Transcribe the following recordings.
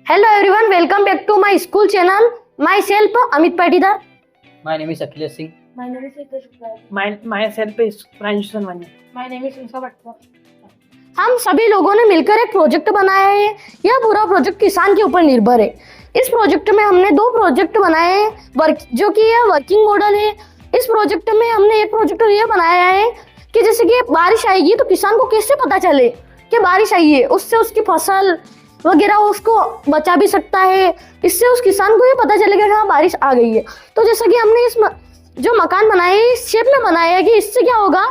Hello everyone, welcome back to my school channel. Myself Amit Patidar. My name is Akhilesh Singh. My name is Hitesh Shukla. Myself is Pranjul Sanwani. My name is Insa Bhatta. हम सभी लोगों ने मिलकर एक project बनाया है। यह पूरा प्रोजेक्ट किसान के ऊपर निर्भर है। इस प्रोजेक्ट में हमने दो प्रोजेक्ट बनाए हैं जो कि यह वर्किंग मॉडल है। इस प्रोजेक्ट में हमने एक प्रोजेक्ट यह बनाया है कि जैसे कि बारिश आएगी तो किसान को कैसे पता चले कि बारिश आई है, उससे उसकी फसल वगैरह उसको बचा भी सकता है। इससे उस किसान को ये पता चलेगा कि हाँ बारिश आ गई है। तो जैसा कि हमने इस जो मकान बनाए हैं इस शेप में बनाया है कि इससे क्या होगा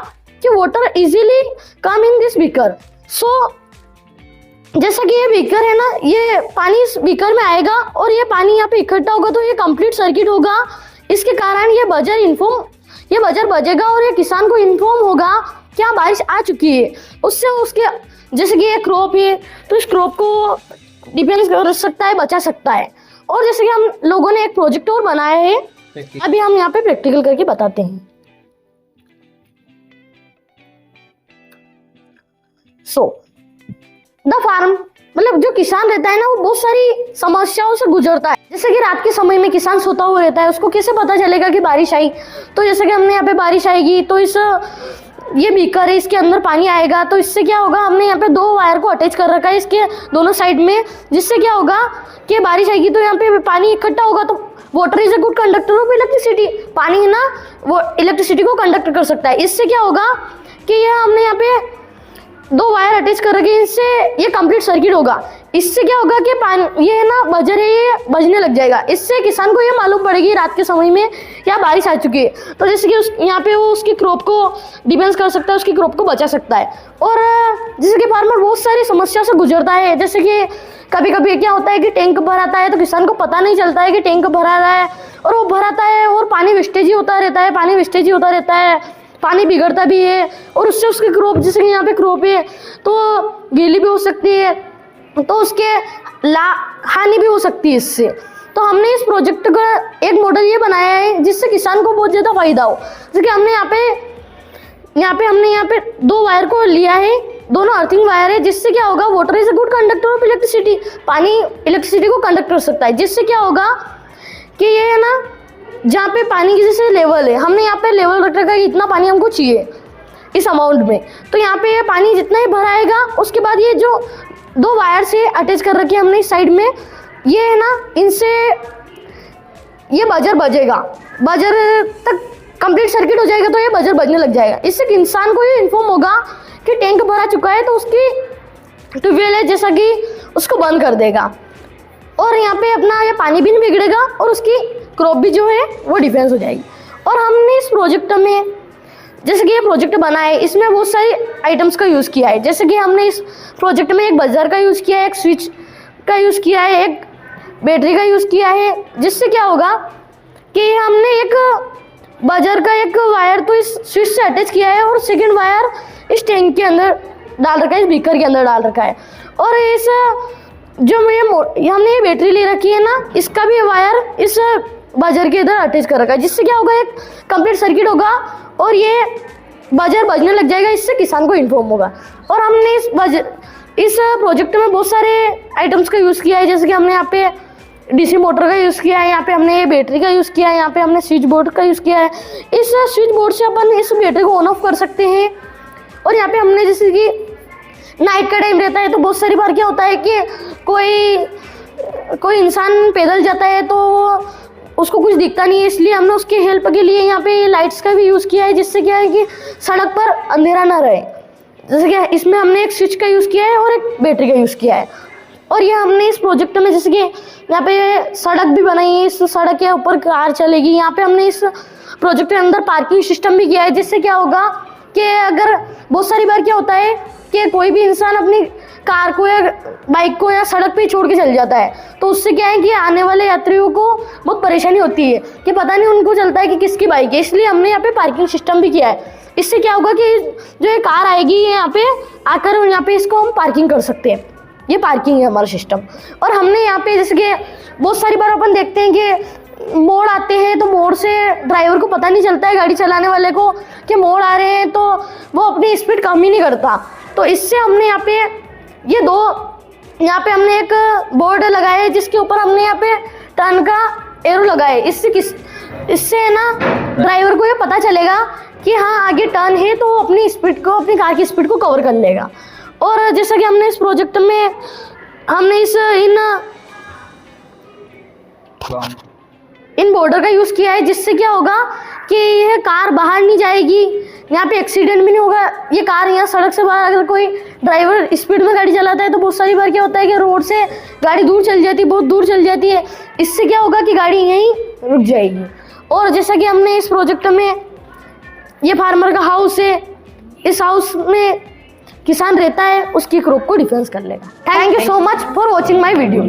कि water easily come in this beaker. So जैसा कि ये बीकर है ना, ये पानी इस बीकर में आएगा और ये पानी यहाँ पे इकट्ठा होगा तो ये कंप्लीट सर्किट होगा। इसके कारण ये बजर बजेगा और ये किसान को इन्फॉर्म होगा कि हाँ बारिश आ चुकी है। उससे उसके जैसे कि ये क्रॉप है तो इस क्रॉप को डिफेंस कर सकता है, बचा सकता है। और जैसे कि हम लोगों ने एक प्रोजेक्ट और बनाया है, अभी हम यहाँ पे प्रैक्टिकल करके बताते हैं। द फार्म मतलब जो किसान रहता है ना, वो बहुत सारी समस्याओं से गुजरता है। जैसे कि रात के समय में किसान सोता हुआ रहता है, उसको कैसे पता चलेगा कि बारिश आई। तो जैसे कि हमने यहाँ पे बारिश आएगी तो ये बीकर है, इसके अंदर पानी आएगा। तो इससे क्या होगा, हमने यहाँ पे दो वायर को अटैच कर रखा है इसके दोनों साइड में, जिससे क्या होगा कि बारिश आएगी तो यहाँ पे पानी इकट्ठा होगा। तो water is a good conductor of electricity. पानी है ना वो इलेक्ट्रिसिटी को कंडक्ट कर सकता है। इससे क्या होगा कि ये हमने यहाँ पे दो वायर अटैच कर रखे, इससे ये कंप्लीट सर्किट होगा। इससे क्या होगा कि पानी ये है ना बजर है, ये बजने लग जाएगा। इससे किसान को ये मालूम पड़ेगी रात के समय में क्या बारिश आ चुकी है। तो जैसे कि यहाँ पे वो उसकी क्रॉप को डिफेंस कर सकता है, उसकी क्रॉप को बचा सकता है। और जैसे कि फार्मर बहुत सारी समस्या से गुजरता है। जैसे कि कभी कभी क्या होता है कि टैंक भर आता है तो किसान को पता नहीं चलता है कि टैंक भरा रहा है, और वो भराता है और पानी वेस्टेज ही होता रहता है, पानी बिगड़ता भी है। और उससे उसकी क्रॉप, जैसे कि यहाँ पे क्रॉप है तो गीली भी हो सकती है, तो उसके हानि भी हो सकती है इससे। तो हमने इस प्रोजेक्ट का एक मॉडल ये बनाया है जिससे किसान को बहुत ज़्यादा फायदा हो। जैसे कि हमने यहाँ पे दो वायर को लिया है, दोनों अर्थिंग वायर है। जिससे क्या होगा, water is a good conductor of electricity. पानी इलेक्ट्रिसिटी को कंडक्ट कर सकता है। जिससे क्या होगा कि ये है ना, जहाँ पे पानी की जैसे लेवल है, हमने यहाँ पे लेवल रख रखा है कि इतना पानी हमको चाहिए इस अमाउंट में। तो यहाँ पे ये पानी जितना ही भराएगा, उसके बाद ये जो दो वायर से अटैच कर रखी है हमने इस साइड में, ये है ना, इनसे ये बजर बजेगा। बजर तक कंप्लीट सर्किट हो जाएगा तो ये बजर बजने लग जाएगा। इससे इंसान को ये इन्फॉर्म होगा कि टैंक भरा चुका है, तो उसकी ट्यूबवेल है जैसा कि उसको बंद कर देगा। और यहाँ पे अपना ये पानी भी नहीं बिगड़ेगा और उसकी क्रॉप भी जो है वो डिफेंस हो जाएगी। और हमने इस प्रोजेक्ट में, जैसे कि ये प्रोजेक्ट बना है, इसमें बहुत सारी आइटम्स का यूज़ किया है। जैसे कि हमने इस प्रोजेक्ट में एक बजर का यूज़ किया है, एक स्विच का यूज़ किया है, एक बैटरी का यूज़ किया है। जिससे क्या होगा कि हमने एक बजर का एक वायर तो इस स्विच से अटैच किया है और सेकेंड वायर इस टैंक के अंदर डाल रखा है, इस बीकर के अंदर डाल रखा है। और इस जो हमने ये बैटरी ले रखी है ना, इसका भी वायर इस बजर के इधर अटैच कर रखा है। जिससे क्या होगा, एक कंप्लीट सर्किट होगा और ये बजर बजने लग जाएगा। इससे किसान को इन्फॉर्म होगा। और हमने इस प्रोजेक्ट में बहुत सारे आइटम्स का यूज़ किया है। जैसे कि हमने यहाँ पे डीसी मोटर का यूज़ किया है, यहाँ पे हमने ये बैटरी का यूज़ किया है, यहाँ पे हमने स्विच बोर्ड का यूज़ किया है। इस स्विच बोर्ड से अपन इस बैटरी को ऑन ऑफ कर सकते हैं। और यहाँ पे हमने जैसे कि नाइट का टाइम रहता है तो बहुत सारी बार क्या होता है कि कोई इंसान पैदल जाता है तो उसको कुछ दिखता नहीं है, इसलिए हमने उसके हेल्प के लिए यहाँ पे लाइट्स का भी यूज़ किया है। जिससे क्या है कि सड़क पर अंधेरा ना रहे। जैसे कि इसमें हमने एक स्विच का यूज़ किया है और एक बैटरी का यूज़ किया है। और ये हमने इस प्रोजेक्ट में, जैसे कि यहाँ पे सड़क भी बनाई है, इस सड़क के ऊपर कार चलेगी। यहाँ पे हमने इस प्रोजेक्ट के अंदर पार्किंग सिस्टम भी किया है। जिससे क्या होगा कि अगर बहुत सारी बार क्या होता है कि कोई भी इंसान अपनी कार को या बाइक को या सड़क पे छोड़ के चल जाता है, तो उससे क्या है कि आने वाले यात्रियों को बहुत परेशानी होती है कि पता नहीं उनको चलता है कि किसकी बाइक है। इसलिए हमने यहाँ पे पार्किंग सिस्टम भी किया है। इससे क्या होगा कि जो ये कार आएगी ये यहाँ पे आकर यहाँ पे इसको हम पार्किंग कर सकते हैं। ये पार्किंग है हमारा सिस्टम। और हमने यहाँ पे जैसे कि बहुत सारी बार अपन देखते हैं कि मोड़ आते हैं तो मोड़ से ड्राइवर को पता नहीं चलता है, गाड़ी चलाने वाले को, कि मोड़ आ रहे हैं, तो वो अपनी स्पीड कम ही नहीं करता। तो इससे हमने यहाँ पे ये दो यहाँ पे हमने एक बोर्ड लगाया है जिसके ऊपर हमने यहाँ पे टर्न का एरो लगाया है। इससे है ना ड्राइवर को ये पता चलेगा कि हाँ आगे टर्न है, तो वो अपनी स्पीड को, अपनी कार की स्पीड को कवर कर लेगा। और जैसा कि हमने इस प्रोजेक्ट में हमने इन बॉर्डर का यूज़ किया है, जिससे क्या होगा कि यह कार बाहर नहीं जाएगी, यहाँ पे एक्सीडेंट भी नहीं होगा। ये कार यहाँ सड़क से बाहर, अगर कोई ड्राइवर स्पीड में गाड़ी चलाता है तो बहुत सारी बार क्या होता है कि रोड से गाड़ी दूर चल जाती है, बहुत दूर चल जाती है। इससे क्या होगा कि गाड़ी यहीं रुक जाएगी। और जैसा कि हमने इस प्रोजेक्ट में, ये फार्मर का हाउस है, इस हाउस में किसान रहता है, उसकी क्रॉप को डिफेंस कर लेगा। Thank you so much for watching my video.